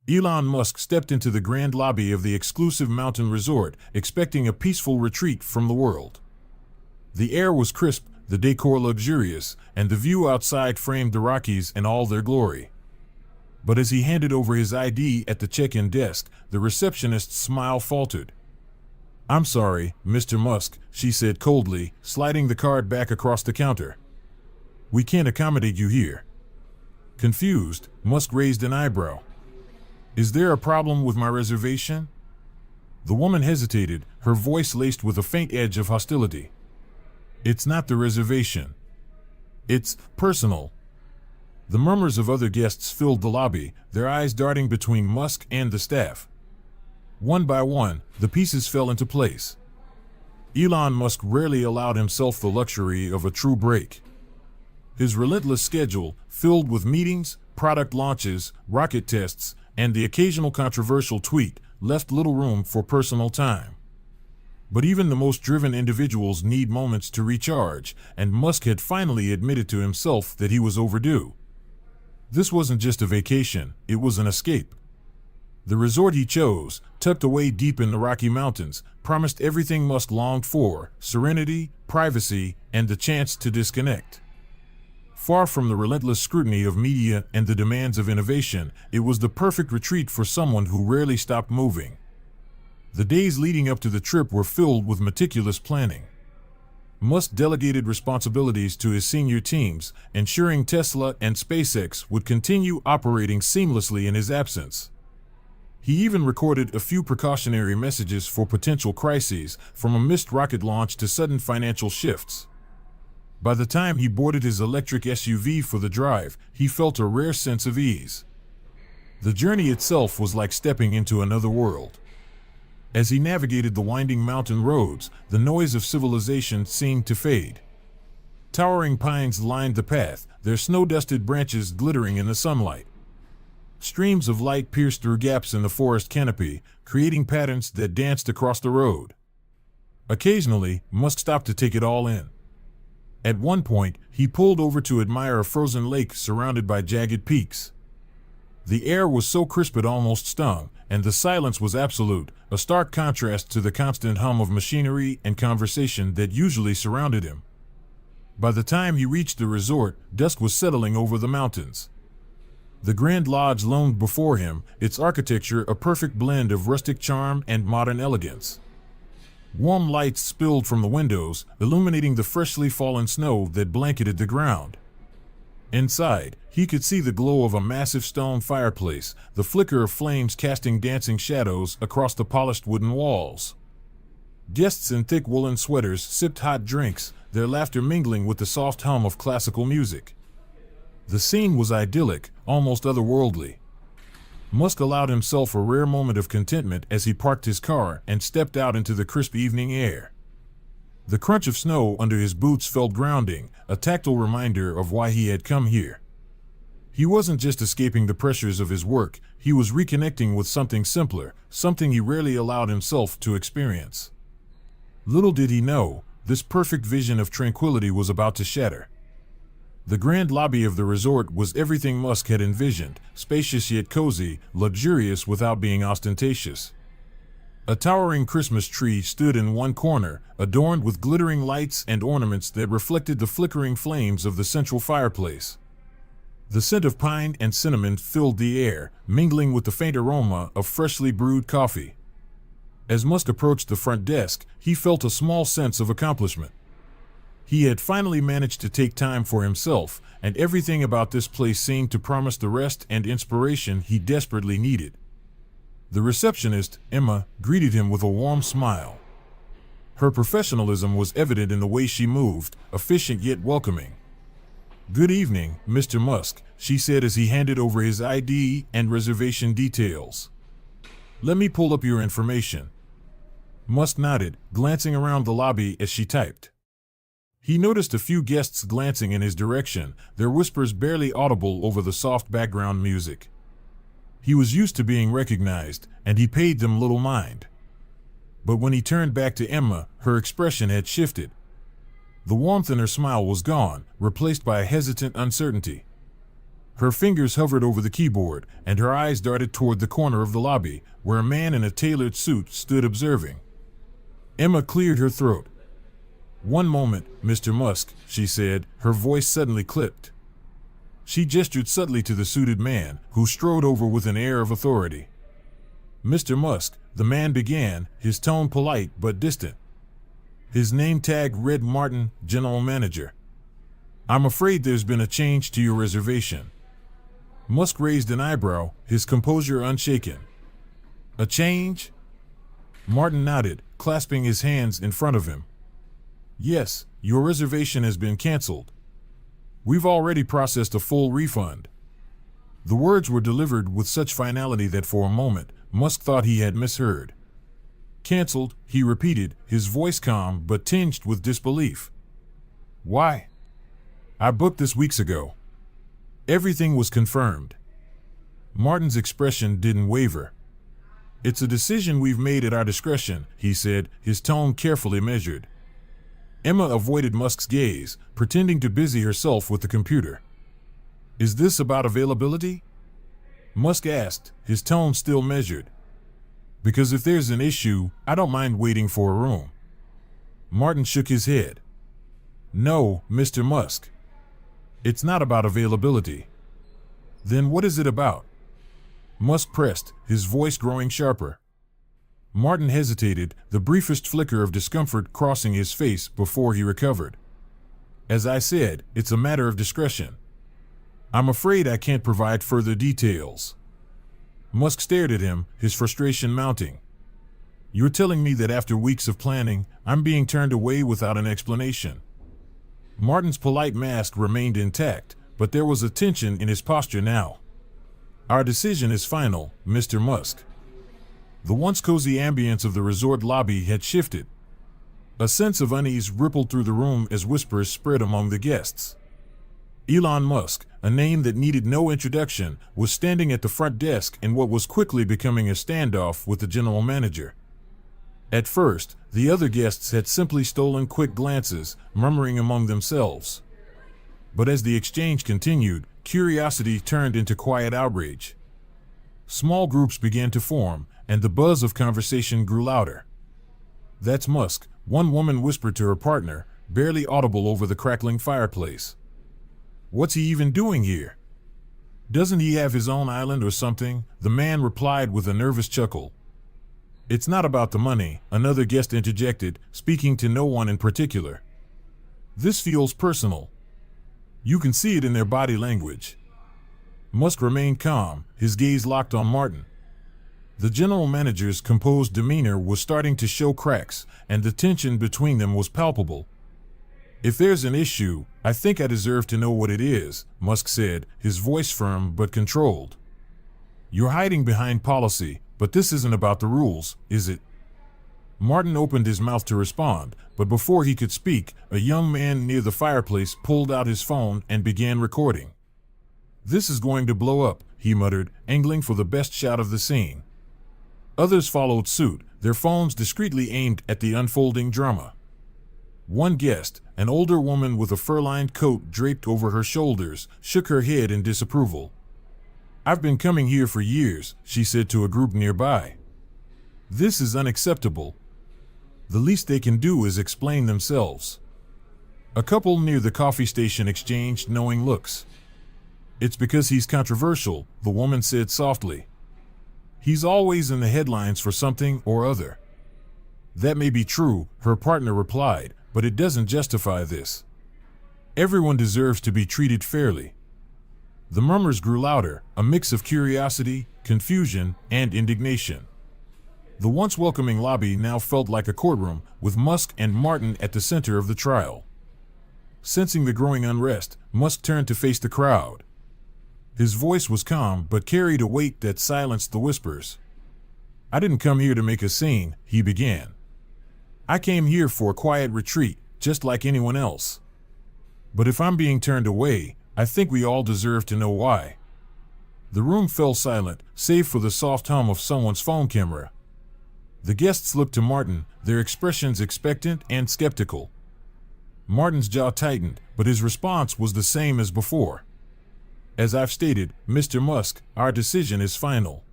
Elon Musk stepped into the grand lobby of the exclusive mountain resort, expecting a peaceful retreat from the world. The air was crisp, the decor luxurious, and the view outside framed the Rockies in all their glory. But as he handed over his ID at the check-in desk, the receptionist's smile faltered. "I'm sorry, Mr. Musk," she said coldly, sliding the card back across the counter. "We can't accommodate you here." Confused, Musk raised an eyebrow. "Is there a problem with my reservation?" The woman hesitated, her voice laced with a faint edge of hostility. "It's not the reservation. It's personal." The murmurs of other guests filled the lobby, their eyes darting between Musk and the staff. One by one, the pieces fell into place. Elon Musk rarely allowed himself the luxury of a true break. His relentless schedule, filled with meetings, product launches, rocket tests, and the occasional controversial tweet, left little room for personal time. But even the most driven individuals need moments to recharge, and Musk had finally admitted to himself that he was overdue. This wasn't just a vacation, it was an escape. The resort he chose, tucked away deep in the Rocky Mountains, promised everything Musk longed for: serenity, privacy, and the chance to disconnect. Far from the relentless scrutiny of media and the demands of innovation, it was the perfect retreat for someone who rarely stopped moving. The days leading up to the trip were filled with meticulous planning. Musk delegated responsibilities to his senior teams, ensuring Tesla and SpaceX would continue operating seamlessly in his absence. He even recorded a few precautionary messages for potential crises, from a missed rocket launch to sudden financial shifts. By the time he boarded his electric SUV for the drive, he felt a rare sense of ease. The journey itself was like stepping into another world. As he navigated the winding mountain roads, the noise of civilization seemed to fade. Towering pines lined the path, their snow-dusted branches glittering in the sunlight. Streams of light pierced through gaps in the forest canopy, creating patterns that danced across the road. Occasionally, Musk stopped to take it all in. At one point, he pulled over to admire a frozen lake surrounded by jagged peaks. The air was so crisp it almost stung, and the silence was absolute, a stark contrast to the constant hum of machinery and conversation that usually surrounded him. By the time he reached the resort, dusk was settling over the mountains. The Grand Lodge loomed before him, its architecture a perfect blend of rustic charm and modern elegance. Warm lights spilled from the windows, illuminating the freshly fallen snow that blanketed the ground. Inside, he could see the glow of a massive stone fireplace, the flicker of flames casting dancing shadows across the polished wooden walls. Guests in thick woolen sweaters sipped hot drinks, their laughter mingling with the soft hum of classical music. The scene was idyllic, almost otherworldly. Musk allowed himself a rare moment of contentment as he parked his car and stepped out into the crisp evening air. The crunch of snow under his boots felt grounding, a tactile reminder of why he had come here. He wasn't just escaping the pressures of his work, he was reconnecting with something simpler, something he rarely allowed himself to experience. Little did he know, this perfect vision of tranquility was about to shatter. The grand lobby of the resort was everything Musk had envisioned, spacious yet cozy, luxurious without being ostentatious. A towering Christmas tree stood in one corner, adorned with glittering lights and ornaments that reflected the flickering flames of the central fireplace. The scent of pine and cinnamon filled the air, mingling with the faint aroma of freshly brewed coffee. As Musk approached the front desk, he felt a small sense of accomplishment. He had finally managed to take time for himself, and everything about this place seemed to promise the rest and inspiration he desperately needed. The receptionist, Emma, greeted him with a warm smile. Her professionalism was evident in the way she moved, efficient yet welcoming. "Good evening, Mr. Musk," she said as he handed over his ID and reservation details. "Let me pull up your information." Musk nodded, glancing around the lobby as she typed. He noticed a few guests glancing in his direction, their whispers barely audible over the soft background music. He was used to being recognized, and he paid them little mind. But when he turned back to Emma, her expression had shifted. The warmth in her smile was gone, replaced by a hesitant uncertainty. Her fingers hovered over the keyboard, and her eyes darted toward the corner of the lobby, where a man in a tailored suit stood observing. Emma cleared her throat. "One moment, Mr. Musk," she said, her voice suddenly clipped. She gestured subtly to the suited man, who strode over with an air of authority. "Mr. Musk," the man began, his tone polite but distant. His name tag read Martin, General Manager. "I'm afraid there's been a change to your reservation." Musk raised an eyebrow, his composure unshaken. "A change?" Martin nodded, clasping his hands in front of him. "Yes, your reservation has been canceled. We've already processed a full refund." The words were delivered with such finality that for a moment, Musk thought he had misheard. "Canceled," he repeated, his voice calm but tinged with disbelief. "Why? I booked this weeks ago." Everything was confirmed. Martin's expression didn't waver. "It's a decision we've made at our discretion," he said, his tone carefully measured. Emma avoided Musk's gaze, pretending to busy herself with the computer. "Is this about availability?" Musk asked, his tone still measured. "Because if there's an issue, I don't mind waiting for a room." Martin shook his head. "No, Mr. Musk. It's not about availability." "Then what is it about?" Musk pressed, his voice growing sharper. Martin hesitated, the briefest flicker of discomfort crossing his face before he recovered. "As I said, it's a matter of discretion. I'm afraid I can't provide further details." Musk stared at him, his frustration mounting. "You're telling me that after weeks of planning, I'm being turned away without an explanation?" Martin's polite mask remained intact, but there was a tension in his posture now. "Our decision is final, Mr. Musk." The once cozy ambience of the resort lobby had shifted. A sense of unease rippled through the room as whispers spread among the guests. Elon Musk, a name that needed no introduction, was standing at the front desk in what was quickly becoming a standoff with the general manager. At first, the other guests had simply stolen quick glances, murmuring among themselves. But as the exchange continued, curiosity turned into quiet outrage. Small groups began to form, and the buzz of conversation grew louder. "That's Musk," one woman whispered to her partner, barely audible over the crackling fireplace. "What's he even doing here? Doesn't he have his own island or something?" the man replied with a nervous chuckle. "It's not about the money," another guest interjected, speaking to no one in particular. "This feels personal. You can see it in their body language." Musk remained calm, his gaze locked on Martin. The general manager's composed demeanor was starting to show cracks, and the tension between them was palpable. "If there's an issue, I think I deserve to know what it is," Musk said, his voice firm but controlled. "You're hiding behind policy, but this isn't about the rules, is it?" Martin opened his mouth to respond, but before he could speak, a young man near the fireplace pulled out his phone and began recording. "This is going to blow up," he muttered, angling for the best shot of the scene. Others followed suit, their phones discreetly aimed at the unfolding drama. One guest, an older woman with a fur-lined coat draped over her shoulders, shook her head in disapproval. "I've been coming here for years," she said to a group nearby. "This is unacceptable. The least they can do is explain themselves." A couple near the coffee station exchanged knowing looks. "It's because he's controversial," the woman said softly. "He's always in the headlines for something or other." "That may be true," her partner replied, "but it doesn't justify this. Everyone deserves to be treated fairly." The murmurs grew louder, a mix of curiosity, confusion, and indignation. The once welcoming lobby now felt like a courtroom, with Musk and Martin at the center of the trial. Sensing the growing unrest, Musk turned to face the crowd. His voice was calm but carried a weight that silenced the whispers. "I didn't come here to make a scene," he began. "I came here for a quiet retreat, just like anyone else. But if I'm being turned away, I think we all deserve to know why." The room fell silent, save for the soft hum of someone's phone camera. The guests looked to Martin, their expressions expectant and skeptical. Martin's jaw tightened, but his response was the same as before. As I've stated, Mr. Musk, our decision is final.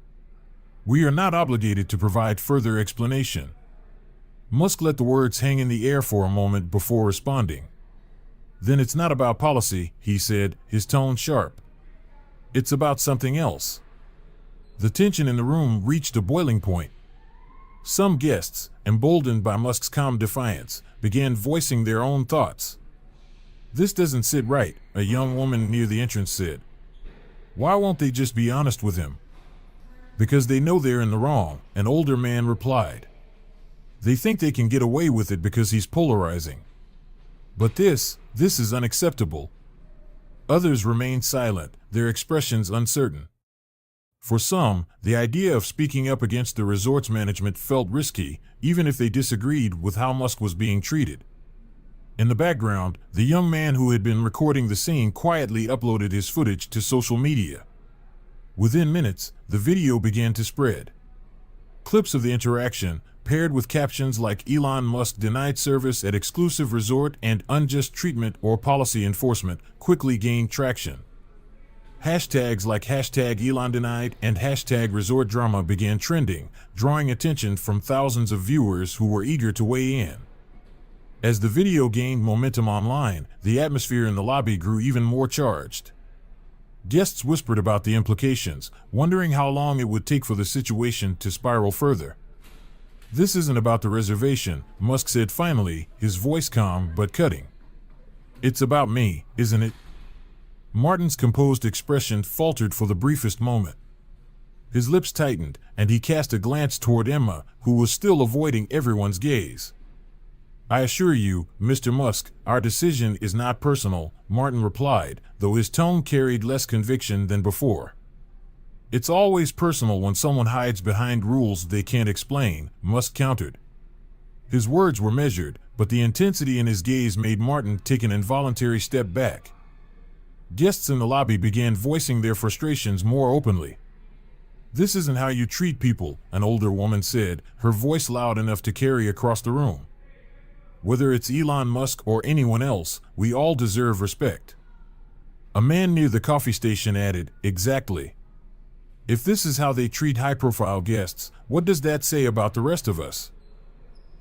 We are not obligated to provide further explanation. Musk let the words hang in the air for a moment before responding. Then it's not about policy, he said, his tone sharp. It's about something else. The tension in the room reached a boiling point. Some guests, emboldened by Musk's calm defiance, began voicing their own thoughts. "This doesn't sit right," a young woman near the entrance said. "Why won't they just be honest with him?" "Because they know they're in the wrong," an older man replied. "They think they can get away with it because he's polarizing. But this is unacceptable." Others remained silent, their expressions uncertain. For some, the idea of speaking up against the resort's management felt risky, even if they disagreed with how Musk was being treated. In the background, the young man who had been recording the scene quietly uploaded his footage to social media. Within minutes, the video began to spread. Clips of the interaction, paired with captions like "Elon Musk denied service at exclusive resort" and "unjust treatment or policy enforcement," quickly gained traction. Hashtags like #ElonDenied and #ResortDrama began trending, drawing attention from thousands of viewers who were eager to weigh in. As the video gained momentum online, the atmosphere in the lobby grew even more charged. Guests whispered about the implications, wondering how long it would take for the situation to spiral further. "This isn't about the reservation," Musk said finally, his voice calm but cutting. "It's about me, isn't it?" Martin's composed expression faltered for the briefest moment. His lips tightened, and he cast a glance toward Emma, who was still avoiding everyone's gaze. "I assure you, Mr. Musk, our decision is not personal," Martin replied, though his tone carried less conviction than before. "It's always personal when someone hides behind rules they can't explain," Musk countered. His words were measured, but the intensity in his gaze made Martin take an involuntary step back. Guests in the lobby began voicing their frustrations more openly. "This isn't how you treat people," an older woman said, her voice loud enough to carry across the room. "Whether it's Elon Musk or anyone else, we all deserve respect." A man near the coffee station added, "Exactly. If this is how they treat high-profile guests, what does that say about the rest of us?"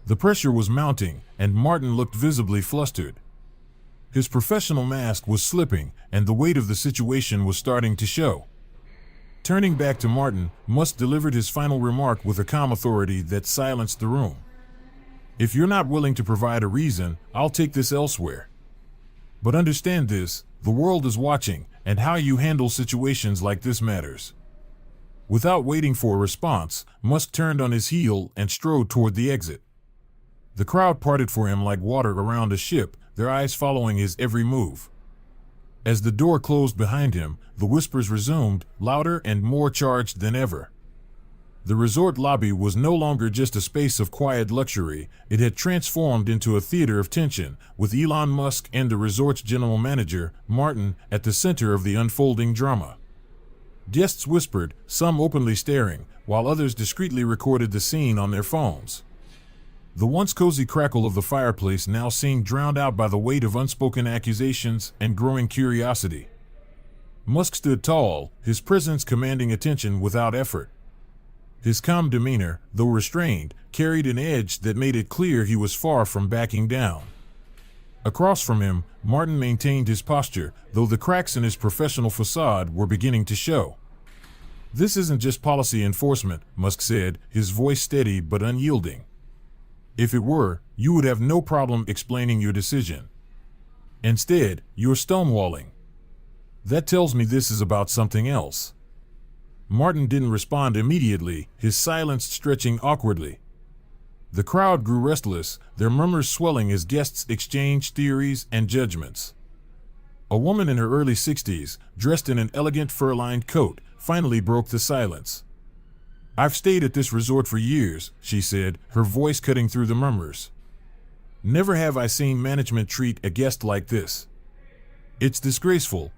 The pressure was mounting, and Martin looked visibly flustered. His professional mask was slipping, and the weight of the situation was starting to show. Turning back to Martin, Musk delivered his final remark with a calm authority that silenced the room. "If you're not willing to provide a reason, I'll take this elsewhere. But understand this, the world is watching, and how you handle situations like this matters." Without waiting for a response, Musk turned on his heel and strode toward the exit. The crowd parted for him like water around a ship, their eyes following his every move. As the door closed behind him, the whispers resumed, louder and more charged than ever. The resort lobby was no longer just a space of quiet luxury, it had transformed into a theater of tension, with Elon Musk and the resort's general manager, Martin, at the center of the unfolding drama. Guests whispered, some openly staring, while others discreetly recorded the scene on their phones. The once cozy crackle of the fireplace now seemed drowned out by the weight of unspoken accusations and growing curiosity. Musk stood tall, his presence commanding attention without effort. His calm demeanor, though restrained, carried an edge that made it clear he was far from backing down. Across from him, Martin maintained his posture, though the cracks in his professional facade were beginning to show. "This isn't just policy enforcement," Musk said, his voice steady but unyielding. "If it were, you would have no problem explaining your decision. Instead, you're stonewalling. That tells me this is about something else." Martin didn't respond immediately, his silence stretching awkwardly. The crowd grew restless, their murmurs swelling as guests exchanged theories and judgments. A woman in her early 60s, dressed in an elegant fur-lined coat, finally broke the silence. "I've stayed at this resort for years," she said, her voice cutting through the murmurs. "Never have I seen management treat a guest like this. It's disgraceful."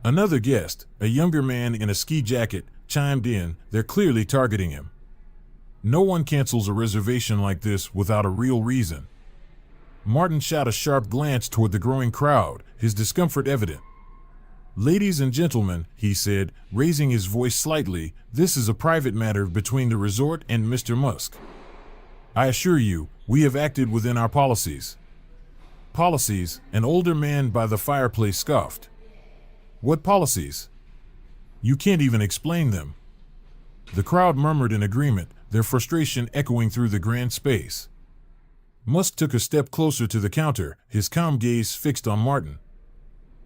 Another guest, a younger man in a ski jacket, chimed in, "They're clearly targeting him. No one cancels a reservation like this without a real reason." Martin shot a sharp glance toward the growing crowd, his discomfort evident. Ladies and gentlemen, he said, raising his voice slightly, this is a private matter between the resort and Mr. Musk. I assure you, we have acted within our policies. Policies? An older man by the fireplace scoffed. What policies? You can't even explain them. The crowd murmured in agreement, their frustration echoing through the grand space. Musk took a step closer to the counter, his calm gaze fixed on Martin.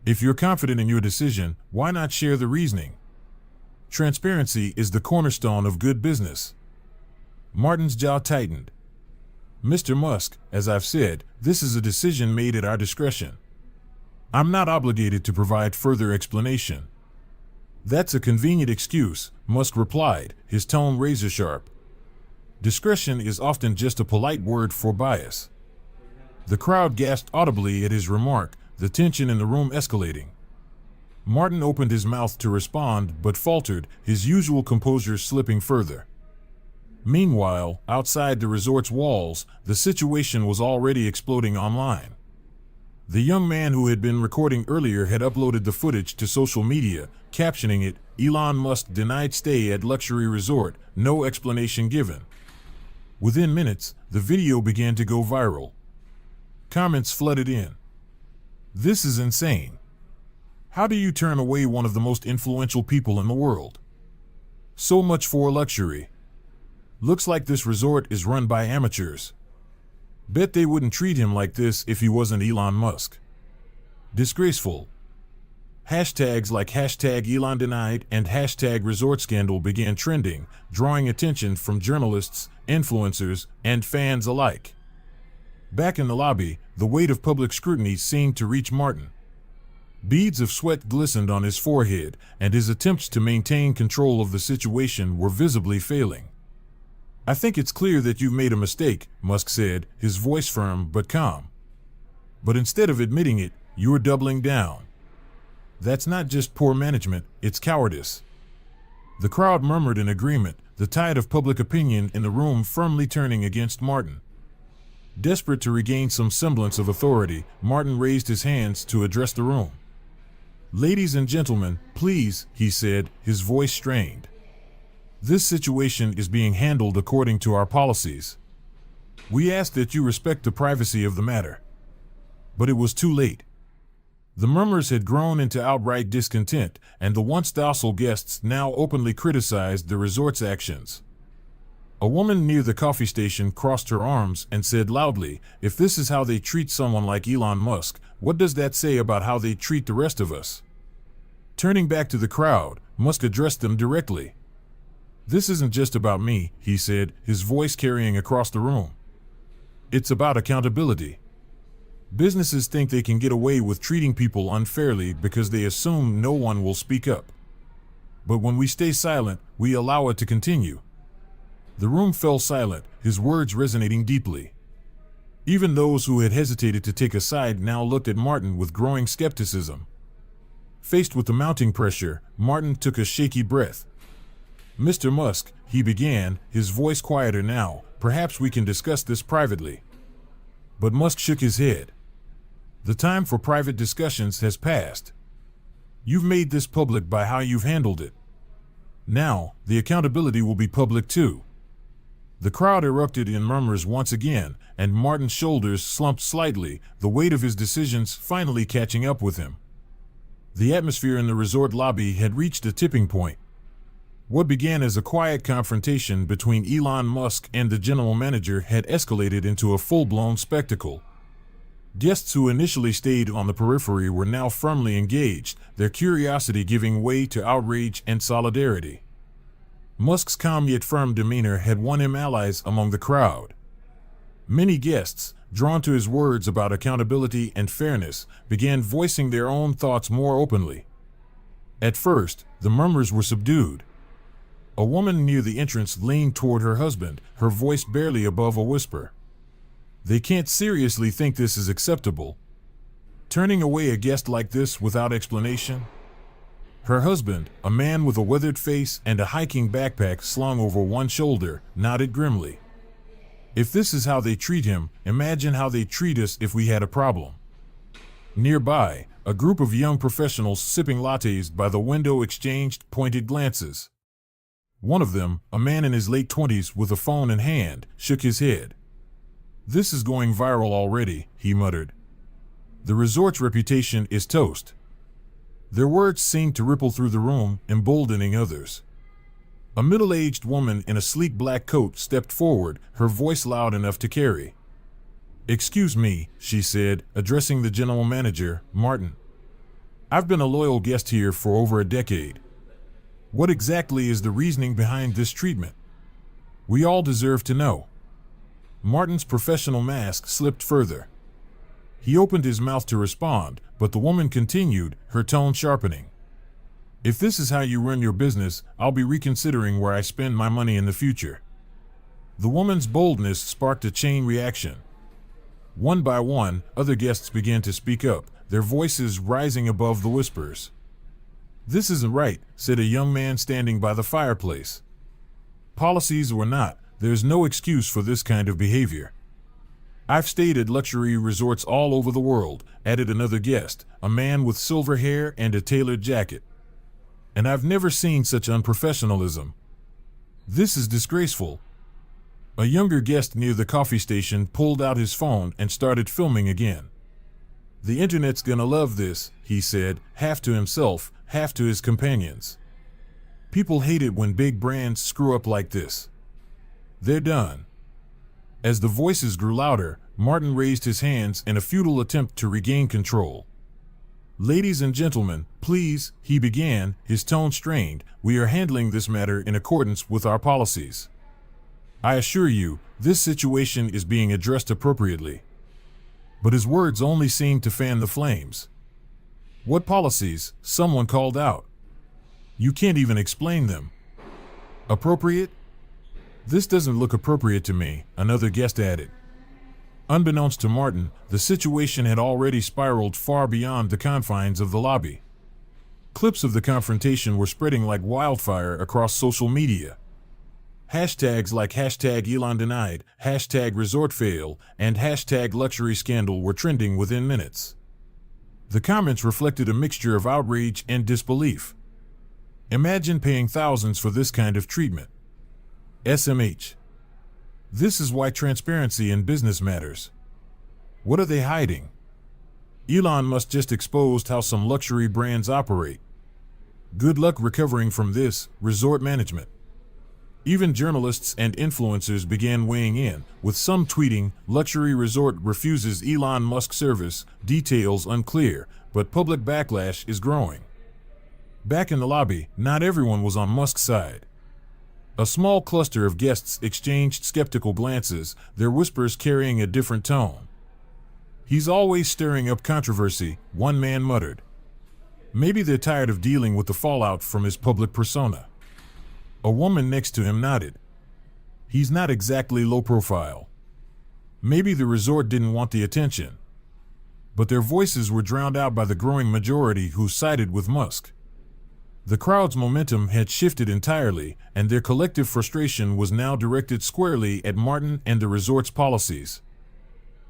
If you're confident in your decision, why not share the reasoning? Transparency is the cornerstone of good business. Martin's jaw tightened. Mr. Musk, as I've said, this is a decision made at our discretion. I'm not obligated to provide further explanation. That's a convenient excuse, Musk replied, his tone razor-sharp. Discretion is often just a polite word for bias. The crowd gasped audibly at his remark, the tension in the room escalating. Martin opened his mouth to respond but faltered, his usual composure slipping further. Meanwhile, outside the resort's walls, the situation was already exploding online. The young man who had been recording earlier had uploaded the footage to social media, captioning it, "Elon Musk denied stay at luxury resort, no explanation given." Within minutes, the video began to go viral. Comments flooded in. This is insane. How do you turn away one of the most influential people in the world? So much for luxury. Looks like this resort is run by amateurs. Bet they wouldn't treat him like this if he wasn't Elon Musk. Disgraceful. Hashtags like #Elon denied and #resort scandal began trending, drawing attention from journalists, influencers, and fans alike. Back in the lobby, the weight of public scrutiny seemed to reach Martin. Beads of sweat glistened on his forehead, and his attempts to maintain control of the situation were visibly failing. I think it's clear that you've made a mistake, Musk said, his voice firm but calm. But instead of admitting it, you're doubling down. That's not just poor management, it's cowardice. The crowd murmured in agreement, the tide of public opinion in the room firmly turning against Martin. Desperate to regain some semblance of authority, Martin raised his hands to address the room. Ladies and gentlemen, please, he said, his voice strained. This situation is being handled according to our policies. We ask that you respect the privacy of the matter. But it was too late. The murmurs had grown into outright discontent, and the once docile guests now openly criticized the resort's actions. A woman near the coffee station crossed her arms and said loudly, if this is how they treat someone like Elon Musk, what does that say about how they treat the rest of us? Turning back to the crowd, Musk addressed them directly. This isn't just about me, he said, his voice carrying across the room. It's about accountability. Businesses think they can get away with treating people unfairly because they assume no one will speak up. But when we stay silent, we allow it to continue. The room fell silent, his words resonating deeply. Even those who had hesitated to take a side now looked at Martin with growing skepticism. Faced with the mounting pressure, Martin took a shaky breath. Mr. Musk, he began, his voice quieter now, perhaps we can discuss this privately. But Musk shook his head. The time for private discussions has passed. You've made this public by how you've handled it. Now, the accountability will be public too. The crowd erupted in murmurs once again, and Martin's shoulders slumped slightly, the weight of his decisions finally catching up with him. The atmosphere in the resort lobby had reached a tipping point. What began as a quiet confrontation between Elon Musk and the general manager had escalated into a full-blown spectacle. Guests who initially stayed on the periphery were now firmly engaged, their curiosity giving way to outrage and solidarity. Musk's calm yet firm demeanor had won him allies among the crowd. Many guests, drawn to his words about accountability and fairness, began voicing their own thoughts more openly. At first, the murmurs were subdued. A woman near the entrance leaned toward her husband, her voice barely above a whisper. They can't seriously think this is acceptable. Turning away a guest like this without explanation? Her husband, a man with a weathered face and a hiking backpack slung over one shoulder, nodded grimly. If this is how they treat him, imagine how they'd treat us if we had a problem. Nearby, A group of young professionals sipping lattes by the window exchanged pointed glances. One of them, a man in his late 20s with a phone in hand, shook his head. "This is going viral already," he muttered. "The resort's reputation is toast." Their words seemed to ripple through the room, emboldening others. A middle-aged woman in a sleek black coat stepped forward, her voice loud enough to carry. "Excuse me," she said, addressing the general manager, Martin. "I've been a loyal guest here for over a decade. What exactly is the reasoning behind this treatment? We all deserve to know." Martin's professional mask slipped further. He opened his mouth to respond, but the woman continued, her tone sharpening. "If this is how you run your business, I'll be reconsidering where I spend my money in the future." The woman's boldness sparked a chain reaction. One by one, other guests began to speak up, their voices rising above the whispers. "This isn't right," said a young man standing by the fireplace. "Policies or not, there's no excuse for this kind of behavior." "I've stayed at luxury resorts all over the world," added another guest, a man with silver hair and a tailored jacket. "And I've never seen such unprofessionalism. This is disgraceful." A younger guest near the coffee station pulled out his phone and started filming again. "The internet's gonna love this," he said, half to himself, half to his companions. "People hate it when big brands screw up like this. They're done." As the voices grew louder, Martin raised his hands in a futile attempt to regain control. "Ladies and gentlemen, please," he began, his tone strained, "we are handling this matter in accordance with our policies. I assure you, this situation is being addressed appropriately." But his words only seemed to fan the flames. "What policies?" someone called out. "You can't even explain them." "Appropriate? This doesn't look appropriate to me," another guest added. Unbeknownst to Martin, the situation had already spiraled far beyond the confines of the lobby. Clips of the confrontation were spreading like wildfire across social media. Hashtags like #Elon denied, #resort fail, and #luxury scandal were trending within minutes. The comments reflected a mixture of outrage and disbelief. Imagine paying thousands for this kind of treatment. SMH. This is why transparency in business matters. What are they hiding? Elon Musk just exposed how some luxury brands operate. Good luck recovering from this, resort management. Even journalists and influencers began weighing in, with some tweeting, "Luxury resort refuses Elon Musk service, details unclear, but public backlash is growing." Back in the lobby, not everyone was on Musk's side. A small cluster of guests exchanged skeptical glances, their whispers carrying a different tone. "He's always stirring up controversy," one man muttered. Maybe they're tired of dealing with the fallout from his public persona. A woman next to him nodded. "He's not exactly low profile." Maybe the resort didn't want the attention. But their voices were drowned out by the growing majority who sided with Musk. The crowd's momentum had shifted entirely, and their collective frustration was now directed squarely at Martin and the resort's policies.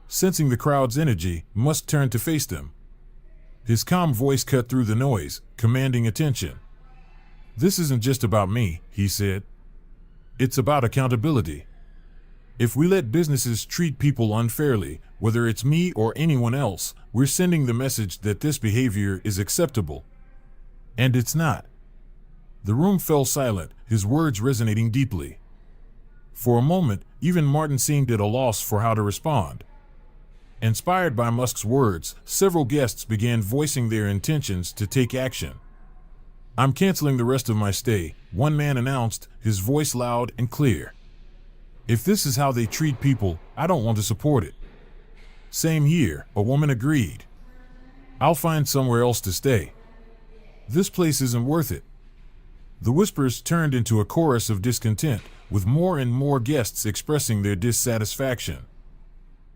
Sensing the crowd's energy, Musk turned to face them. His calm voice cut through the noise, commanding attention. "This isn't just about me," he said. "It's about accountability. If we let businesses treat people unfairly, whether it's me or anyone else, we're sending the message that this behavior is acceptable. And it's not." The room fell silent, his words resonating deeply. For a moment, even Martin seemed at a loss for how to respond. Inspired by Musk's words, several guests began voicing their intentions to take action. "I'm canceling the rest of my stay," one man announced, his voice loud and clear. "If this is how they treat people, I don't want to support it." "Same here," a woman agreed. "I'll find somewhere else to stay. This place isn't worth it." The whispers turned into a chorus of discontent, with more and more guests expressing their dissatisfaction.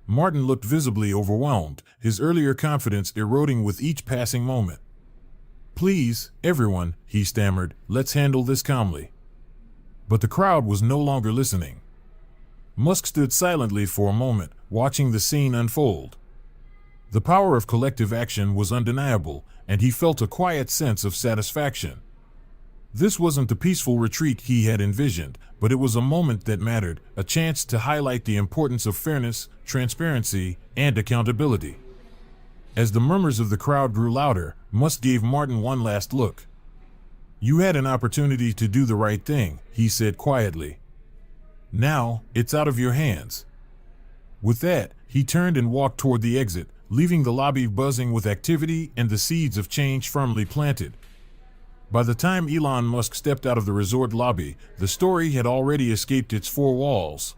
Martin looked visibly overwhelmed, his earlier confidence eroding with each passing moment. "Please, everyone," he stammered, "let's handle this calmly." But the crowd was no longer listening. Musk stood silently for a moment, watching the scene unfold. The power of collective action was undeniable, and he felt a quiet sense of satisfaction. This wasn't the peaceful retreat he had envisioned, but it was a moment that mattered, a chance to highlight the importance of fairness, transparency, and accountability. As the murmurs of the crowd grew louder, Musk gave Martin one last look. "You had an opportunity to do the right thing," he said quietly. "Now, it's out of your hands." With that, he turned and walked toward the exit, leaving the lobby buzzing with activity and the seeds of change firmly planted. By the time Elon Musk stepped out of the resort lobby, the story had already escaped its four walls.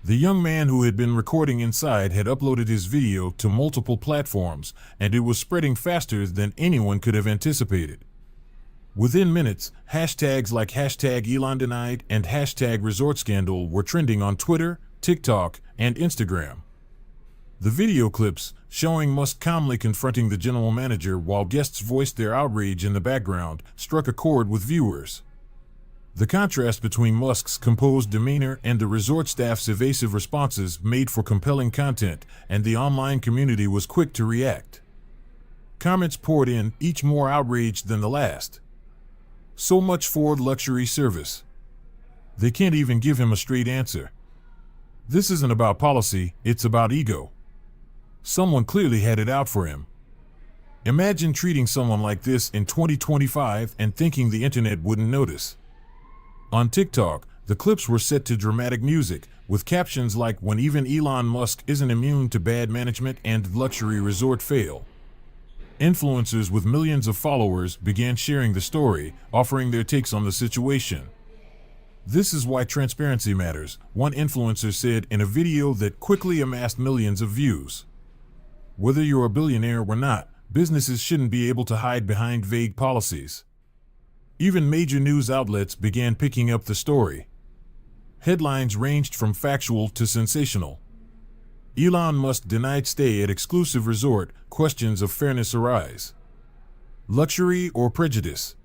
The young man who had been recording inside had uploaded his video to multiple platforms, and it was spreading faster than anyone could have anticipated. Within minutes, hashtags like #ElonDenied and #ResortScandal were trending on Twitter, TikTok, and Instagram. The video clips, showing Musk calmly confronting the general manager while guests voiced their outrage in the background, struck a chord with viewers. The contrast between Musk's composed demeanor and the resort staff's evasive responses made for compelling content, and the online community was quick to react. Comments poured in, each more outraged than the last. "So much for luxury service. They can't even give him a straight answer. This isn't about policy, it's about ego. Someone clearly had it out for him. Imagine treating someone like this in 2025 and thinking the internet wouldn't notice." On TikTok, the clips were set to dramatic music, with captions like "When even Elon Musk isn't immune to bad management" and "Luxury resort fail." Influencers with millions of followers began sharing the story, offering their takes on the situation. "This is why transparency matters," one influencer said in a video that quickly amassed millions of views. "Whether you're a billionaire or not, businesses shouldn't be able to hide behind vague policies." Even major news outlets began picking up the story. Headlines ranged from factual to sensational. "Elon Musk denied stay at exclusive resort, questions of fairness arise." "Luxury or prejudice?"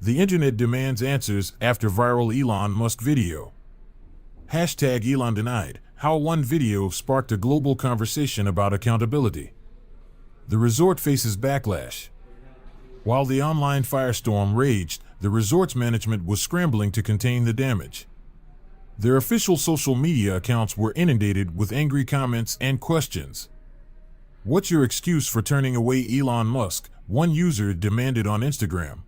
"The internet demands answers after viral Elon Musk video." #ElonDenied, how one video sparked a global conversation about accountability. The resort faces backlash. While the online firestorm raged, the resort's management was scrambling to contain the damage. Their official social media accounts were inundated with angry comments and questions. "What's your excuse for turning away Elon Musk?" one user demanded on Instagram.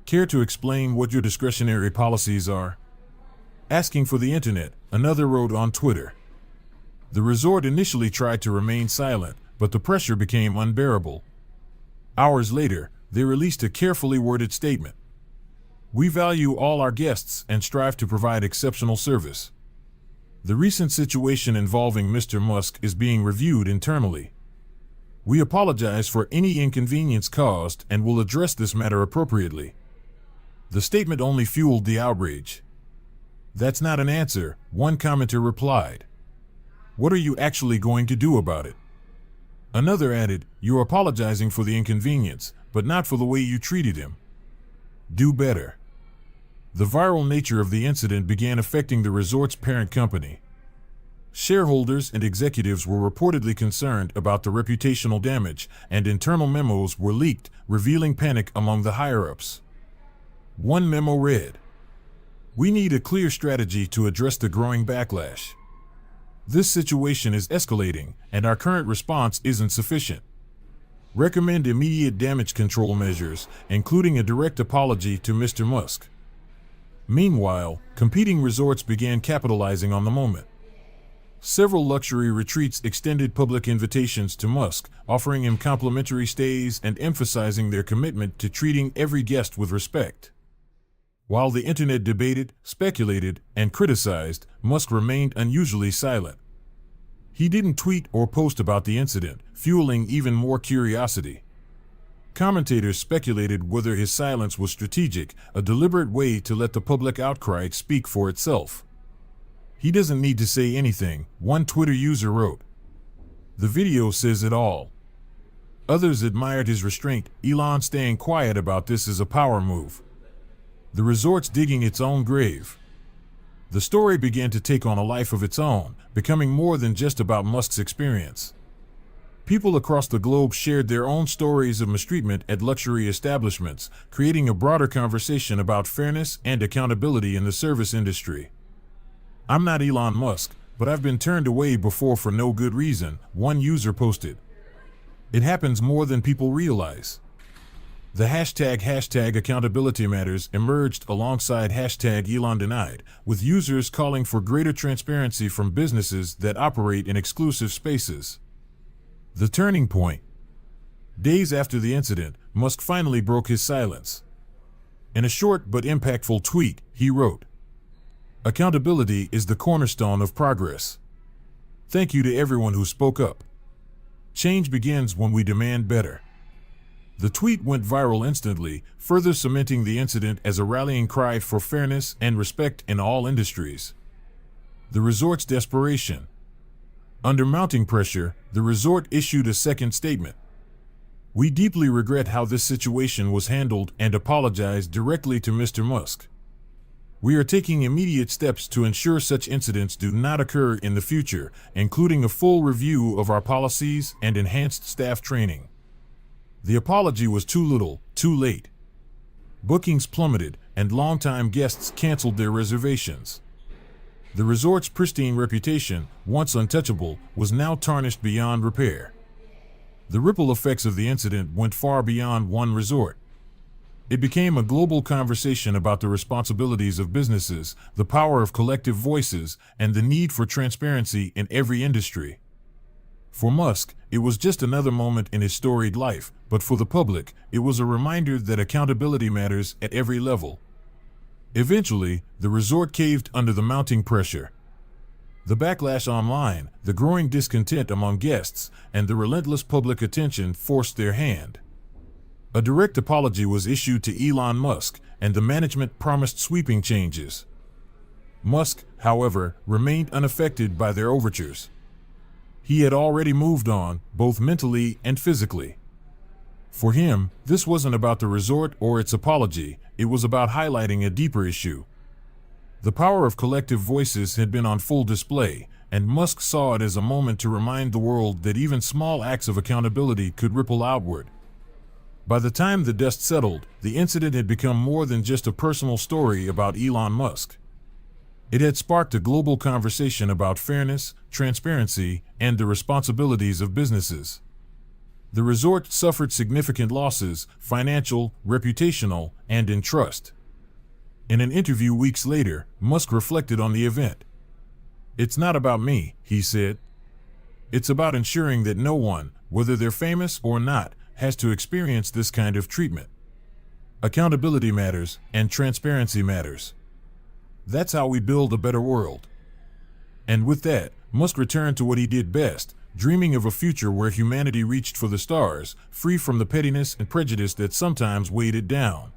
"Care to explain what your discretionary policies are?" Asking for the internet, another wrote on Twitter. The resort initially tried to remain silent, but the pressure became unbearable. Hours later, they released a carefully worded statement. "We value all our guests and strive to provide exceptional service. The recent situation involving Mr. Musk is being reviewed internally. We apologize for any inconvenience caused and will address this matter appropriately." The statement only fueled the outrage. "That's not an answer," one commenter replied. "What are you actually going to do about it?" Another added, "You're apologizing for the inconvenience, but not for the way you treated him. Do better." The viral nature of the incident began affecting the resort's parent company. Shareholders and executives were reportedly concerned about the reputational damage, and internal memos were leaked, revealing panic among the higher-ups. One memo read, "We need a clear strategy to address the growing backlash. This situation is escalating, and our current response isn't sufficient. Recommend immediate damage control measures, including a direct apology to Mr. Musk." Meanwhile, competing resorts began capitalizing on the moment. Several luxury retreats extended public invitations to Musk, offering him complimentary stays and emphasizing their commitment to treating every guest with respect. While the internet debated, speculated, and criticized, Musk remained unusually silent. He didn't tweet or post about the incident, fueling even more curiosity. Commentators speculated whether his silence was strategic, a deliberate way to let the public outcry speak for itself. "He doesn't need to say anything," one Twitter user wrote. "The video says it all." Others admired his restraint. "Elon staying quiet about this is a power move. The resort's digging its own grave." The story began to take on a life of its own, becoming more than just about Musk's experience. People across the globe shared their own stories of mistreatment at luxury establishments, creating a broader conversation about fairness and accountability in the service industry. "I'm not Elon Musk, but I've been turned away before for no good reason," one user posted. "It happens more than people realize." The hashtag accountability matters emerged alongside hashtag Elon denied, with users calling for greater transparency from businesses that operate in exclusive spaces. The turning point. Days after the incident, Musk finally broke his silence. In a short but impactful tweet, he wrote, "Accountability is the cornerstone of progress. Thank you to everyone who spoke up. Change begins when we demand better." The tweet went viral instantly, further cementing the incident as a rallying cry for fairness and respect in all industries. The resort's desperation. Under mounting pressure, the resort issued a second statement. "We deeply regret how this situation was handled and apologize directly to Mr. Musk. We are taking immediate steps to ensure such incidents do not occur in the future, including a full review of our policies and enhanced staff training." The apology was too little, too late. Bookings plummeted, and longtime guests canceled their reservations. The resort's pristine reputation, once untouchable, was now tarnished beyond repair. The ripple effects of the incident went far beyond one resort. It became a global conversation about the responsibilities of businesses, the power of collective voices, and the need for transparency in every industry. For Musk, it was just another moment in his storied life, but for the public, it was a reminder that accountability matters at every level. Eventually, the resort caved under the mounting pressure. The backlash online, the growing discontent among guests, and the relentless public attention forced their hand. A direct apology was issued to Elon Musk, and the management promised sweeping changes. Musk, however, remained unaffected by their overtures. He had already moved on, both mentally and physically. For him, this wasn't about the resort or its apology, it was about highlighting a deeper issue. The power of collective voices had been on full display, and Musk saw it as a moment to remind the world that even small acts of accountability could ripple outward. By the time the dust settled, the incident had become more than just a personal story about Elon Musk. It had sparked a global conversation about fairness, transparency, and the responsibilities of businesses. The resort suffered significant losses, financial, reputational, and in trust. In an interview weeks later, Musk reflected on the event. "It's not about me," he said. "It's about ensuring that no one, whether they're famous or not, has to experience this kind of treatment. Accountability matters, and transparency matters. That's how we build a better world." And with that, Musk returned to what he did best, dreaming of a future where humanity reached for the stars, free from the pettiness and prejudice that sometimes weighed it down.